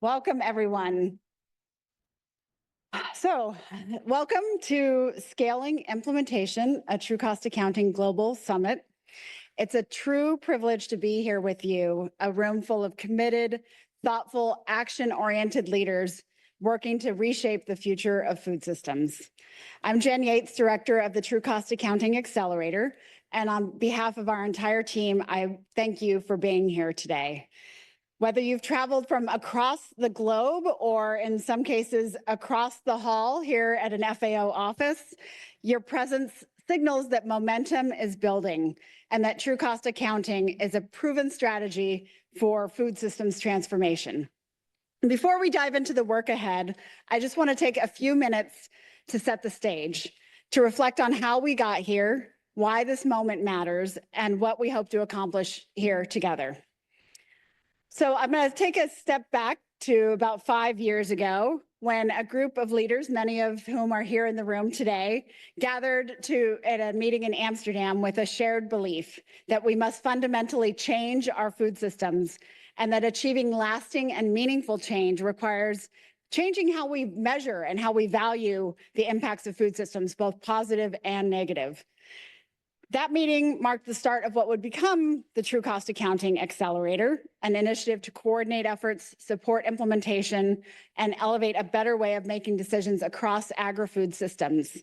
Welcome, everyone. So, welcome to Scaling Implementation, a True Cost Accounting Global Summit. It's a true privilege to be here with you, a room full of committed, thoughtful, action-oriented leaders working to reshape the future of food systems. I'm Jenn Yates, Director of the True Cost Accounting Accelerator, and on behalf of our entire team, I thank you for being here today. Whether you've traveled from across the globe or in some cases across the hall here at an FAO office, your presence signals that momentum is building and that true cost accounting is a proven strategy for food systems transformation. Before we dive into the work ahead, I just want to take a few minutes to set the stage, to reflect on how we got here, why this moment matters, and what we hope to accomplish here together. So I'm going to take a step back to about 5 years ago when a group of leaders, many of whom are here in the room today, gathered at a meeting in Amsterdam with a shared belief that we must fundamentally change our food systems and that achieving lasting and meaningful change requires changing how we measure and how we value the impacts of food systems, both positive and negative. That meeting marked the start of what would become the True Cost Accounting Accelerator, an initiative to coordinate efforts, support implementation, and elevate a better way of making decisions across agri-food systems.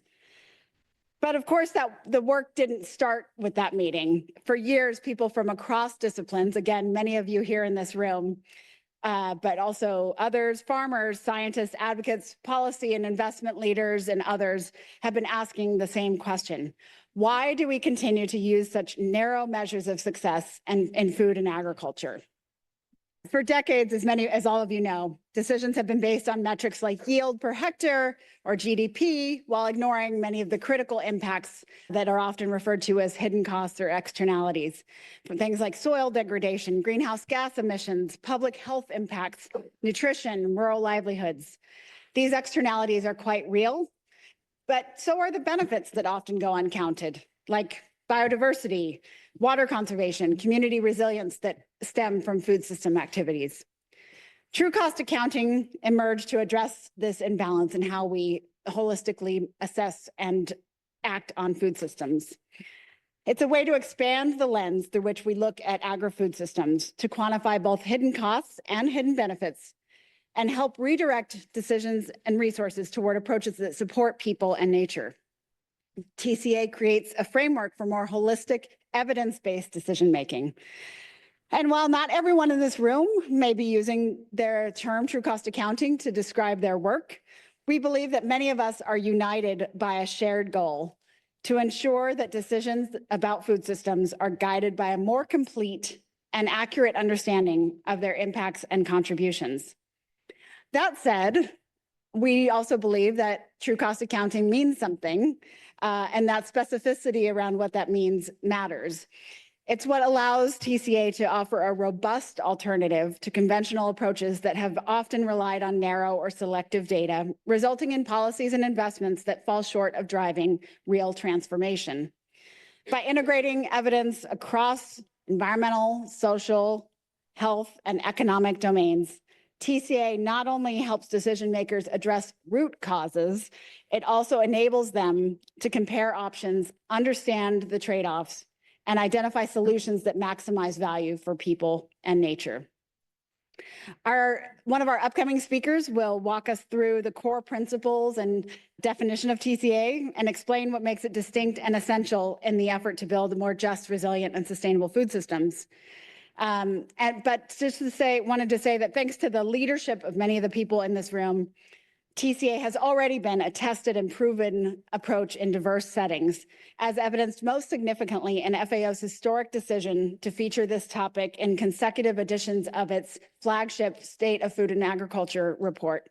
But of course, the work didn't start with that meeting. For years, people from across disciplines, again, many of you here in this room, but also others, farmers, scientists, advocates, policy and investment leaders, and others have been asking the same question. Why do we continue to use such narrow measures of success in food and agriculture? For decades, as all of you know, decisions have been based on metrics like yield per hectare or GDP, while ignoring many of the critical impacts that are often referred to as hidden costs or externalities, from things like soil degradation, greenhouse gas emissions, public health impacts, nutrition, rural livelihoods. These externalities are quite real, but so are the benefits that often go uncounted, like biodiversity, water conservation, community resilience that stem from food system activities. True cost accounting emerged to address this imbalance in how we holistically assess and act on food systems. It's a way to expand the lens through which we look at agri-food systems to quantify both hidden costs and hidden benefits and help redirect decisions and resources toward approaches that support people and nature. TCA creates a framework for more holistic, evidence-based decision-making. And while not everyone in this room may be using their term true cost accounting to describe their work, we believe that many of us are united by a shared goal to ensure that decisions about food systems are guided by a more complete and accurate understanding of their impacts and contributions. That said, we also believe that true cost accounting means something, and that specificity around what that means matters. It's what allows TCA to offer a robust alternative to conventional approaches that have often relied on narrow or selective data, resulting in policies and investments that fall short of driving real transformation. By integrating evidence across environmental, social, health, and economic domains, TCA not only helps decision makers address root causes, it also enables them to compare options, understand the trade-offs, and identify solutions that maximize value for people and nature. One of our upcoming speakers will walk us through the core principles and definition of TCA and explain what makes it distinct and essential in the effort to build more just, resilient, and sustainable food systems. But just to say, wanted to say that thanks to the leadership of many of the people in this room, TCA has already been a tested and proven approach in diverse settings, as evidenced most significantly in FAO's historic decision to feature this topic in consecutive editions of its flagship State of Food and Agriculture report.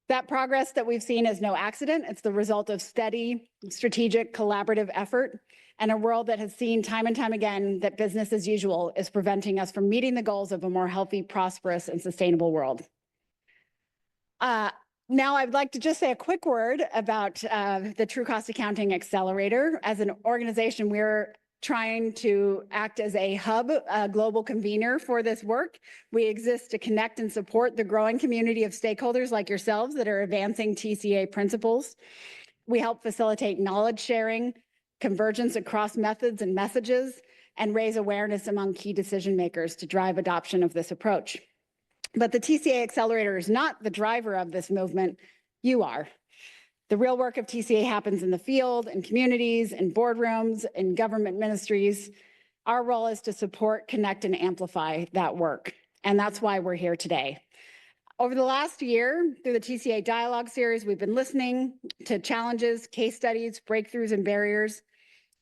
That progress that we've seen is no accident. It's the result of steady, strategic, collaborative effort and a world that has seen time and time again that business as usual is preventing us from meeting the goals of a more healthy, prosperous, and sustainable world. Now, I'd like to just say a quick word about the True Cost Accounting Accelerator. As an organization, we're trying to act as a hub, a global convener for this work. We exist to connect and support the growing community of stakeholders like yourselves that are advancing TCA principles. We help facilitate knowledge sharing, convergence across methods and messages, and raise awareness among key decision makers to drive adoption of this approach. But the TCA Accelerator is not the driver of this movement, you are. The real work of TCA happens in the field, in communities, in boardrooms, in government ministries. Our role is to support, connect, and amplify that work. And that's why we're here today. Over the last year, through the TCA Dialogue Series, we've been listening to challenges, case studies, breakthroughs, and barriers.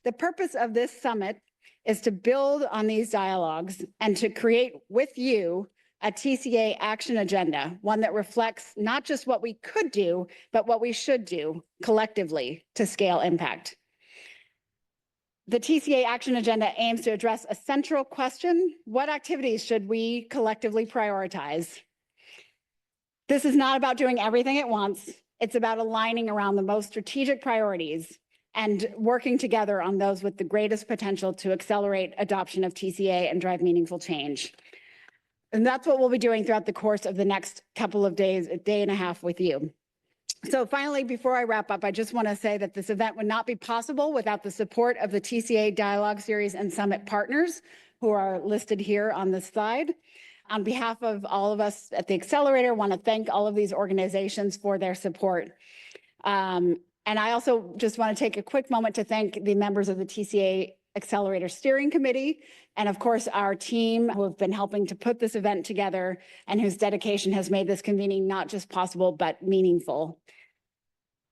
The purpose of this summit is to build on these dialogues and to create with you a TCA action agenda, one that reflects not just what we could do, but what we should do collectively to scale impact. The TCA action agenda aims to address a central question: what activities should we collectively prioritize? This is not about doing everything at once. It's about aligning around the most strategic priorities and working together on those with the greatest potential to accelerate adoption of TCA and drive meaningful change. And that's what we'll be doing throughout the course of the next couple of days, a day and a half with you. So finally, before I wrap up, I just want to say that this event would not be possible without the support of the TCA Dialogue Series and Summit partners who are listed here on this slide. On behalf of all of us at the Accelerator, I want to thank all of these organizations for their support. And I also just want to take a quick moment to thank the members of the TCA Accelerator Steering Committee, and of course, our team who have been helping to put this event together and whose dedication has made this convening not just possible, but meaningful.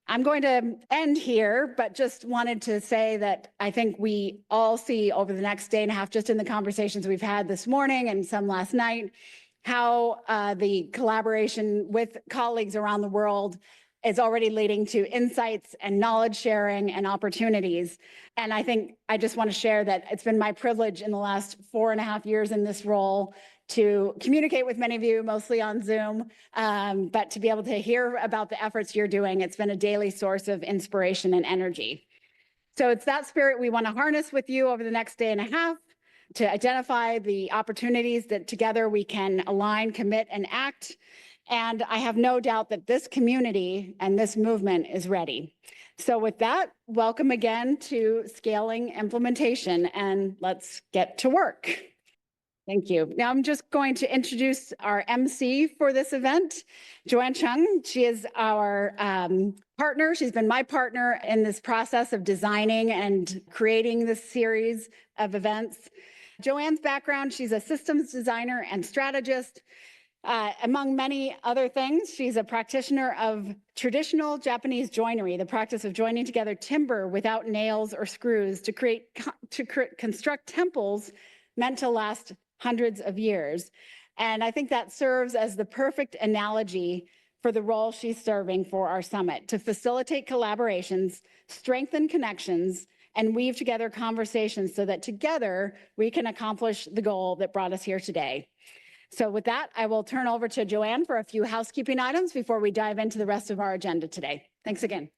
I'm going to end here, but just wanted to say that I think we all see over the next day and a half, just in the conversations we've had this morning and some last night, how the collaboration with colleagues around the world is already leading to insights and knowledge sharing and opportunities. And I think I just want to share that it's been my privilege in the last 4.5 years in this role to communicate with many of you, mostly on Zoom, but to be able to hear about the efforts you're doing. It's been a daily source of inspiration and energy. So it's that spirit we want to harness with you over the next day and a half to identify the opportunities that together we can align, commit, and act. And I have no doubt that this community and this movement is ready. So with that, welcome again to Scaling Implementation, and let's get to work. Thank you. Now I'm just going to introduce our MC for this event, Joanne Chung. She is our partner. She's been my partner in this process of designing and creating this series of events. Joanne's background, she's a systems designer and strategist. Among many other things, she's a practitioner of traditional Japanese joinery, the practice of joining together timber without nails or screws to construct temples meant to last hundreds of years. And I think that serves as the perfect analogy for the role she's serving for our summit, to facilitate collaborations, strengthen connections, and weave together conversations so that together we can accomplish the goal that brought us here today. So with that, I will turn over to Joanne for a few housekeeping items before we dive into the rest of our agenda today. Thanks again.